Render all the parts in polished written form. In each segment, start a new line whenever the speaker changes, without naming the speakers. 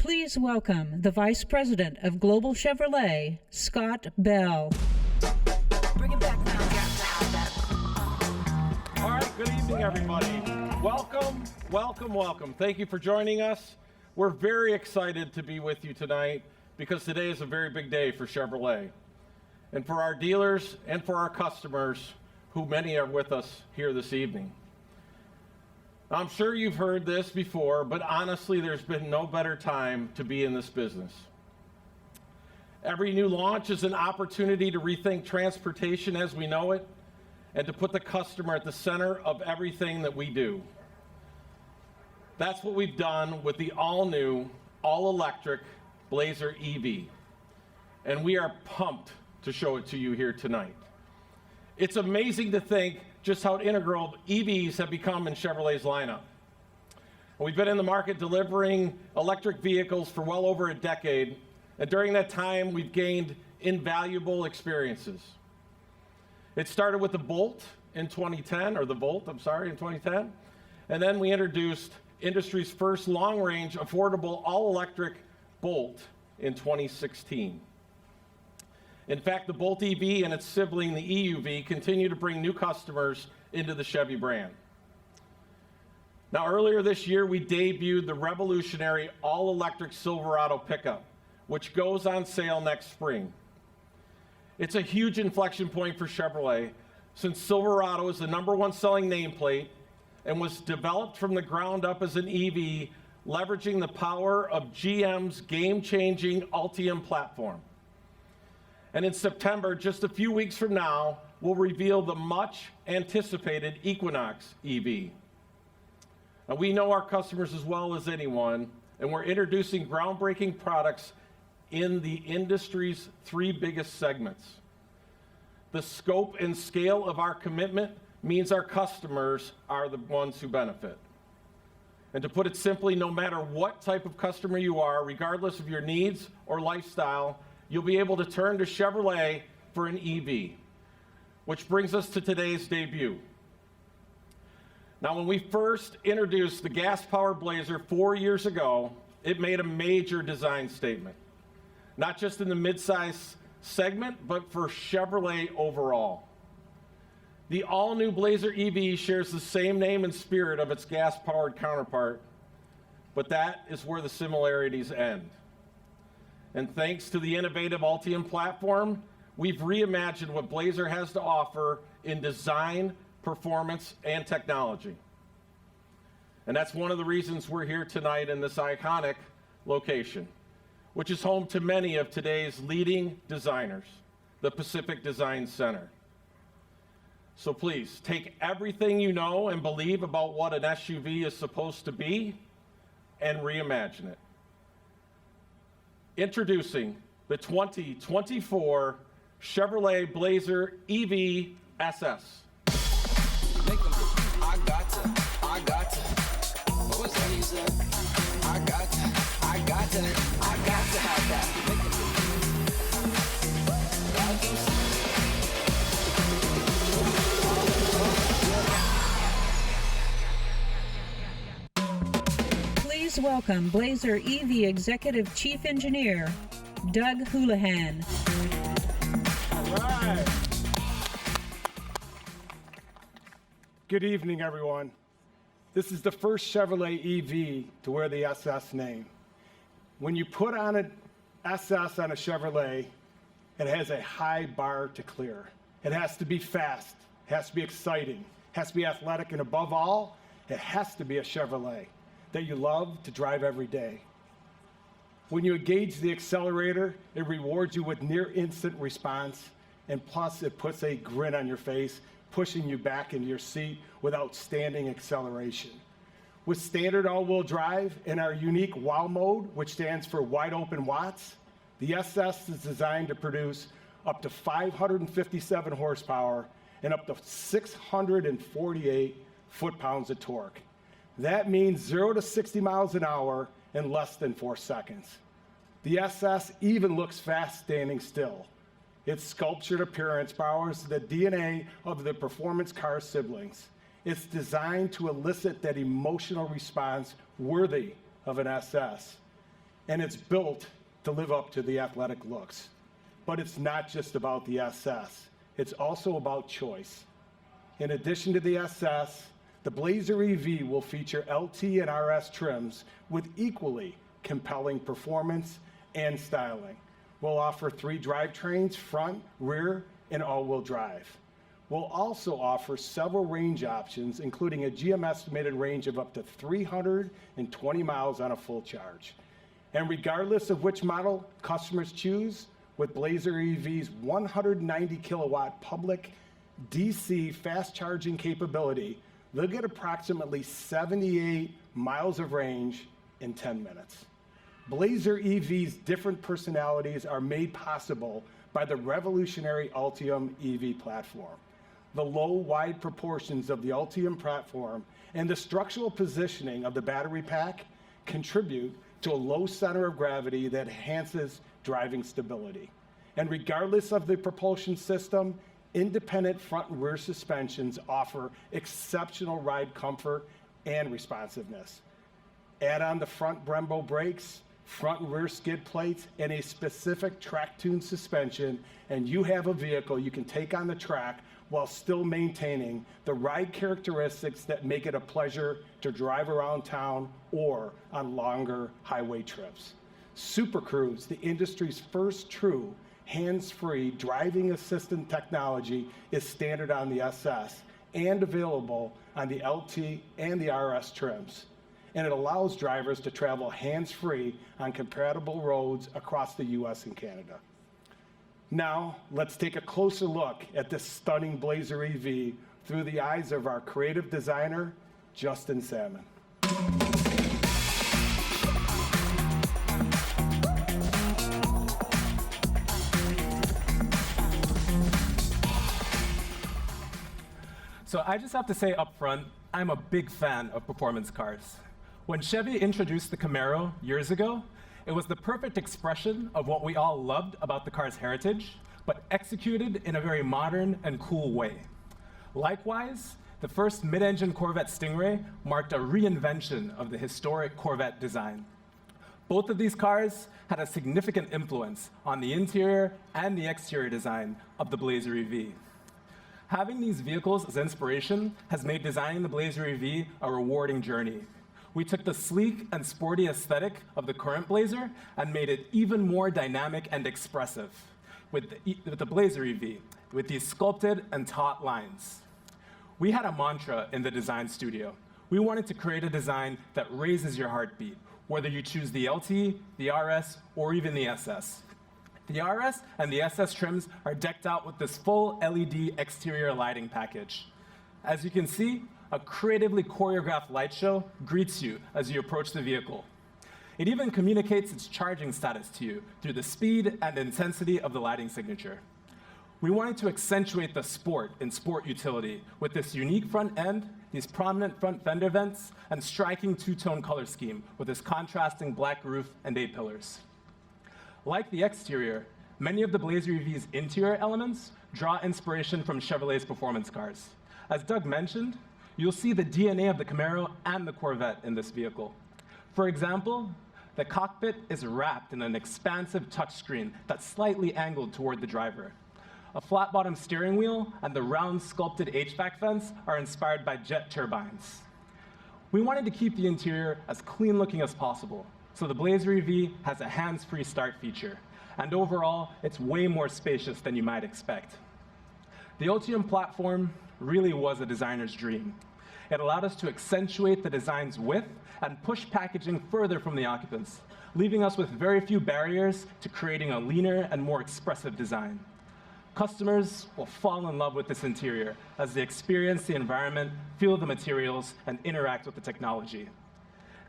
Please welcome the Vice President of Global Chevrolet, Scott Bell.
Bring it back now.
All right, good evening, everybody. Welcome, welcome, welcome. Thank you for joining us. We're very excited to be with you tonight because today is a very big day for Chevrolet and for our dealers and for our customers, who many are with us here this evening. I'm sure you've heard this before, but honestly, there's been no better time to be in this business. Every new launch is an opportunity to rethink transportation as we know it and to put the customer at the center of everything that we do. That's what we've done with the all-new, all-electric Blazer EV, and we are pumped to show it to you here tonight. It's amazing to think just how integral EVs have become in Chevrolet's lineup. We've been in the market delivering electric vehicles for well over a decade, and during that time, we've gained invaluable experiences. It started with the Volt in 2010, or the Volt, I'm sorry, in 2010, and then we introduced industry's first long-range, affordable, all-electric Bolt in 2016. In fact, the Bolt EV and its sibling, the EUV, continue to bring new customers into the Chevy brand. Now, earlier this year, we debuted the revolutionary all-electric Silverado pickup, which goes on sale next spring. It's a huge inflection point for Chevrolet, since Silverado is the #1 selling nameplate and was developed from the ground up as an EV, leveraging the power of GM's game-changing Ultium platform. And in September, just a few weeks from now, we'll reveal the much-anticipated Equinox EV. Now, we know our customers as well as anyone, and we're introducing groundbreaking products in the industry's 3 biggest segments. The scope and scale of our commitment means our customers are the ones who benefit. And to put it simply, no matter what type of customer you are, regardless of your needs or lifestyle, you'll be able to turn to Chevrolet for an EV, which brings us to today's debut. Now, when we first introduced the gas-powered Blazer 4 years ago, it made a major design statement, not just in the midsize segment, but for Chevrolet overall. The all-new Blazer EV shares the same name and spirit of its gas-powered counterpart, but that is where the similarities end. And thanks to the innovative Ultium platform, we've reimagined what Blazer has to offer in design, performance, and technology. And that's one of the reasons we're here tonight in this iconic location, which is home to many of today's leading designers, the Pacific Design Center. So please, take everything you know and believe about what an SUV is supposed to be and reimagine it. Introducing the 2024 Chevrolet Blazer EV SS.
I got to. What was that you said? I got to have that.
Please welcome Blazer EV Executive Chief Engineer, Doug Houlihan.
All right. Good evening, everyone. This is the first Chevrolet EV to wear the SS name. When you put on an SS on a Chevrolet, it has a high bar to clear. It has to be fast, it has to be exciting, it has to be athletic, and above all, it has to be a Chevrolet that you love to drive every day. When you engage the accelerator, it rewards you with near instant response, and plus it puts a grin on your face, pushing you back into your seat with outstanding acceleration. With standard all-wheel drive and our unique WOW mode, which stands for wide open watts, the SS is designed to produce up to 557 horsepower and up to 648 foot-pounds of torque. That means 0 to 60 miles an hour in less than 4 seconds. The SS even looks fast standing still. Its sculptured appearance borrows the DNA of the performance car siblings. It's designed to elicit that emotional response worthy of an SS. and it's built to live up to the athletic looks. But it's not just about the SS. It's also about choice. In addition to the SS, the Blazer EV will feature LT and RS trims with equally compelling performance and styling. We'll offer 3 drivetrains, front, rear, and all-wheel drive. We'll also offer several range options, including a GM-estimated range of up to 320 miles on a full charge. And regardless of which model customers choose, with Blazer EV's 190 kilowatt public DC fast charging capability, they'll get approximately 78 miles of range in 10 minutes. Blazer EV's different personalities are made possible by the revolutionary Ultium EV platform. The low, wide proportions of the Ultium platform and the structural positioning of the battery pack contribute to a low center of gravity that enhances driving stability. And regardless of the propulsion system, independent front and rear suspensions offer exceptional ride comfort and responsiveness. Add on the front Brembo brakes, front and rear skid plates, and a specific track-tuned suspension, and you have a vehicle you can take on the track while still maintaining the ride characteristics that make it a pleasure to drive around town or on longer highway trips. Super Cruise, the industry's first true hands-free driving assistant technology, is standard on the SS and available on the LT and the RS trims. And it allows drivers to travel hands-free on compatible roads across the US and Canada. Now, let's take a closer look at this stunning Blazer EV through the eyes of our creative designer, Justin Salmon.
So I just have to say up front, I'm a big fan of performance cars. When Chevy introduced the Camaro years ago, it was the perfect expression of what we all loved about the car's heritage, but executed in a very modern and cool way. Likewise, the first mid-engine Corvette Stingray marked a reinvention of the historic Corvette design. Both of these cars had a significant influence on the interior and the exterior design of the Blazer EV. Having these vehicles as inspiration has made designing the Blazer EV a rewarding journey. We took the sleek and sporty aesthetic of the current Blazer and made it even more dynamic and expressive with the Blazer EV, with these sculpted and taut lines. We had a mantra in the design studio. We wanted to create a design that raises your heartbeat, whether you choose the LT, the RS, or even the SS. The RS and the SS trims are decked out with this full LED exterior lighting package. As you can see, a creatively choreographed light show greets you as you approach the vehicle. It even communicates its charging status to you through the speed and intensity of the lighting signature. We wanted to accentuate the sport in sport utility with this unique front end, these prominent front fender vents, and striking two-tone color scheme with this contrasting black roof and A-pillars. Like the exterior, many of the Blazer EV's interior elements draw inspiration from Chevrolet's performance cars. As Doug mentioned, you'll see the DNA of the Camaro and the Corvette in this vehicle. For example, the cockpit is wrapped in an expansive touchscreen that's slightly angled toward the driver. A flat-bottom steering wheel and the round sculpted HVAC vents are inspired by jet turbines. We wanted to keep the interior as clean-looking as possible, so the Blazer EV has a hands-free start feature, and overall, it's way more spacious than you might expect. The Ultium platform really was a designer's dream. It allowed us to accentuate the design's width and push packaging further from the occupants, leaving us with very few barriers to creating a leaner and more expressive design. Customers will fall in love with this interior as they experience the environment, feel the materials, and interact with the technology.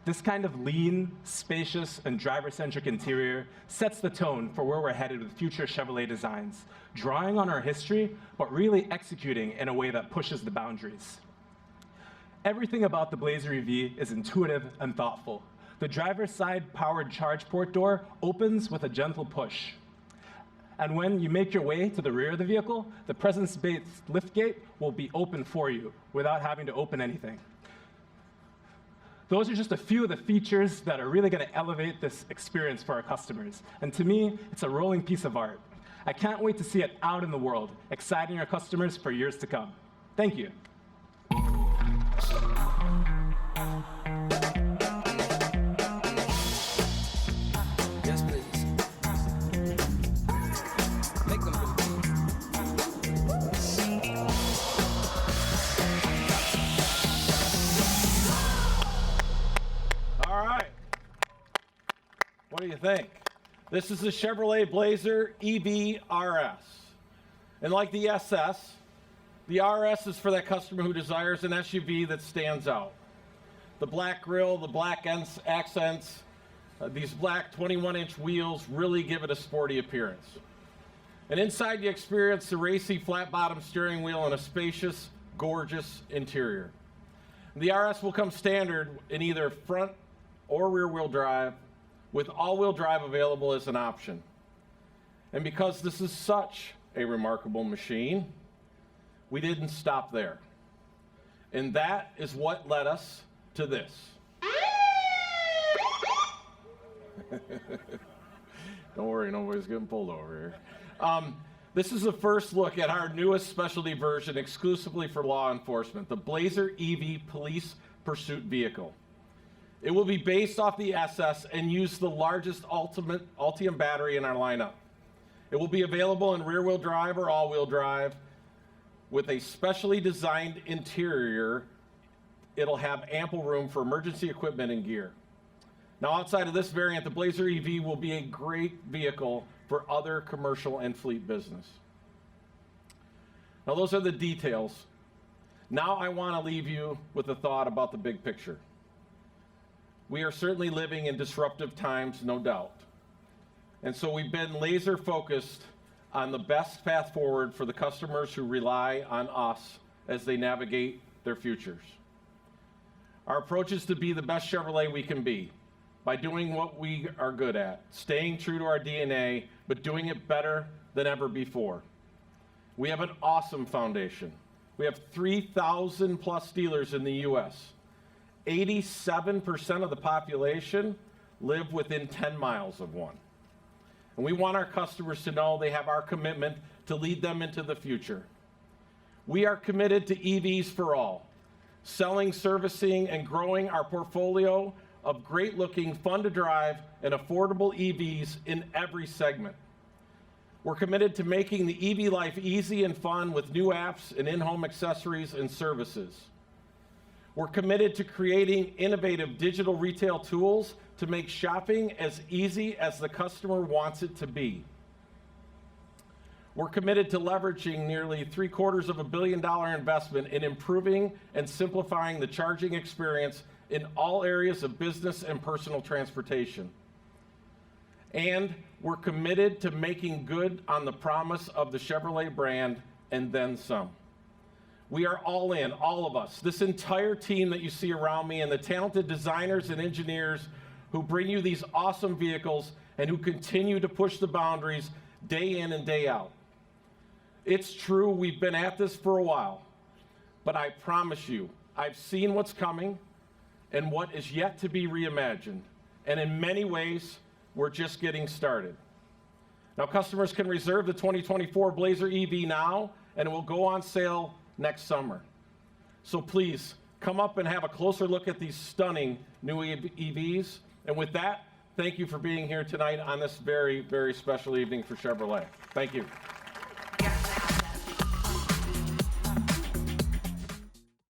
This kind of lean, spacious, and driver-centric interior sets the tone for where we're headed with future Chevrolet designs, drawing on our history, but really executing in a way that pushes the boundaries. Everything about the Blazer EV is intuitive and thoughtful. The driver's side powered charge port door opens with a gentle push. And when you make your way to the rear of the vehicle, the presence-based liftgate will be open for you without having to open anything. Those are just a few of the features that are really going to elevate this experience for our customers. And to me, it's a rolling piece of art. I can't wait to see it out in the world, exciting our customers for years to come. Thank you.
Yes, please. Make them
All right. What do you think? This is the Chevrolet Blazer EV RS. And like the SS, the RS is for that customer who desires an SUV that stands out. The black grille, the black accents, these black 21-inch wheels really give it a sporty appearance. And inside you experience the racy flat-bottom steering wheel and a spacious, gorgeous interior. The RS will come standard in either front or rear-wheel drive, with all-wheel drive available as an option. And because this is such a remarkable machine, we didn't stop there. And that is what led us to this. Don't worry, nobody's getting pulled over here. This is the first look at our newest specialty version exclusively for law enforcement, the Blazer EV Police Pursuit Vehicle. It will be based off the SS and use the largest Ultium battery in our lineup. It will be available in rear-wheel drive or all-wheel drive with a specially designed interior. It'll have ample room for emergency equipment and gear. Now, outside of this variant, the Blazer EV will be a great vehicle for other commercial and fleet business. Now, those are the details. Now I want to leave you with a thought about the big picture. We are certainly living in disruptive times, no doubt. And so we've been laser focused on the best path forward for the customers who rely on us as they navigate their futures. Our approach is to be the best Chevrolet we can be by doing what we are good at, staying true to our DNA, but doing it better than ever before. We have an awesome foundation. We have 3,000 plus dealers in the US. 87% of the population live within 10 miles of one. And we want our customers to know they have our commitment to lead them into the future. We are committed to EVs for all, selling, servicing, and growing our portfolio of great-looking, fun-to-drive, and affordable EVs in every segment. We're committed to making the EV life easy and fun with new apps and in-home accessories and services. We're committed to creating innovative digital retail tools to make shopping as easy as the customer wants it to be. We're committed to leveraging nearly $750 million investment in improving and simplifying the charging experience in all areas of business and personal transportation. And we're committed to making good on the promise of the Chevrolet brand and then some. We are all in, all of us, this entire team that you see around me and the talented designers and engineers who bring you these awesome vehicles and who continue to push the boundaries day in and day out. It's true, we've been at this for a while, but I promise you, I've seen what's coming and what is yet to be reimagined. And in many ways, we're just getting started. Now, customers can reserve the 2024 Blazer EV now, and it will go on sale next summer. So please, come up and have a closer look at these stunning new EVs. And with that, thank you for being here tonight on this very, very special evening for Chevrolet. Thank you.